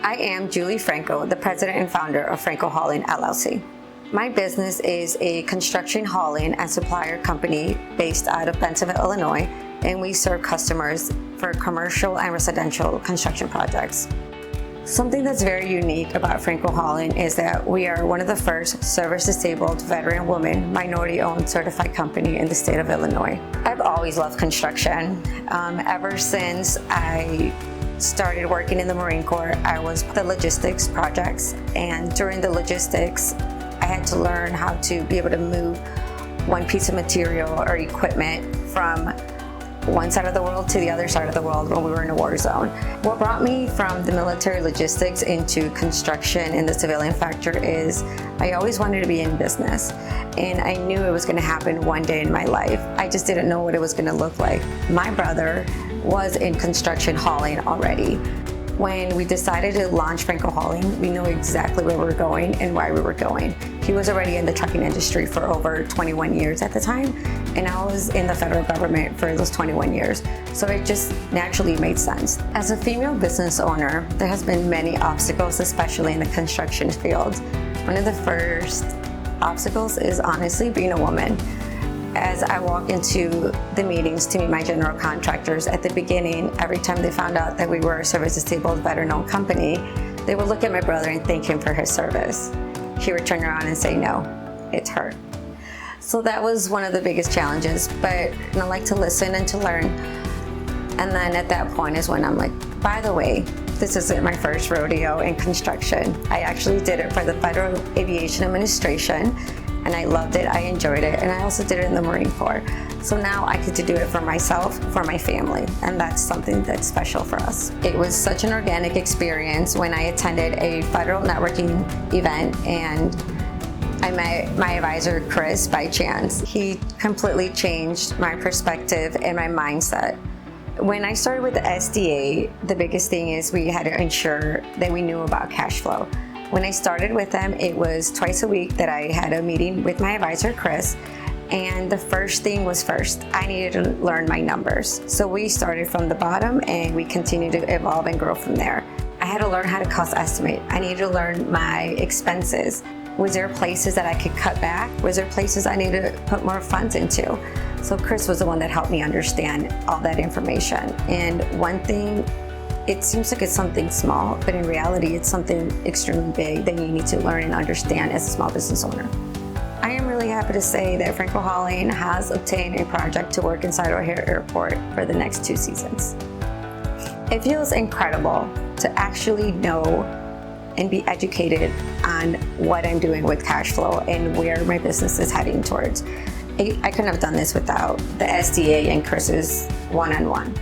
I am Julie Franco, the president and founder of Franco Hauling LLC. My business is a construction hauling and supplier company based out of Bentonville, Illinois, and we serve customers for commercial and residential construction projects. Something that's very unique about Franco Hauling is that we are one of the first service-disabled veteran woman minority-owned certified company in the state of Illinois. I've always loved construction. Ever since I started working in the Marine Corps, I was the logistics projects, and during the logistics, I had to learn how to be able to move one piece of material or equipment from one side of the world to the other side of the world when we were in a war zone. What brought me from the military logistics into construction in the civilian sector is I always wanted to be in business, and I knew it was going to happen one day in my life. I just didn't know what it was going to look like. My brother was in construction hauling already. When we decided to launch Franco Hauling, we knew exactly where we were going and why we were going. He was already in the trucking industry for over 21 years at the time, and I was in the federal government for those 21 years. So it just naturally made sense. As a female business owner, there has been many obstacles, especially in the construction field. One of the first obstacles is honestly being a woman. As I walk into the meetings to meet my general contractors, at the beginning, every time they found out that we were a service-disabled veteran-owned company, they would look at my brother and thank him for his service. He would turn around and say, "No, it's her." So that was one of the biggest challenges, but I like to listen and to learn. And then at that point is when I'm like, by the way, this isn't my first rodeo in construction. I actually did it for the Federal Aviation Administration, and I loved it, I enjoyed it, and I also did it in the Marine Corps. So now I get to do it for myself, for my family, and that's something that's special for us. It was such an organic experience when I attended a federal networking event, and I met my advisor, Chris, by chance. He completely changed my perspective and my mindset. When I started with the SDA, the biggest thing is we had to ensure that we knew about cash flow. When I started with them, it was twice a week that I had a meeting with my advisor, Chris, and the first thing was first. I needed to learn my numbers. So we started from the bottom and we continued to evolve and grow from there. I had to learn how to cost estimate. I needed to learn my expenses. Was there places that I could cut back? Was there places I needed to put more funds into? So Chris was the one that helped me understand all that information. And one thing, it seems like it's something small, but in reality, it's something extremely big that you need to learn and understand as a small business owner. I am really happy to say that Franco Hauling has obtained a project to work inside O'Hare Airport for the next 2 seasons. It feels incredible to actually know and be educated on what I'm doing with cash flow and where my business is heading towards. I couldn't have done this without the SDA and Chris's one-on-one.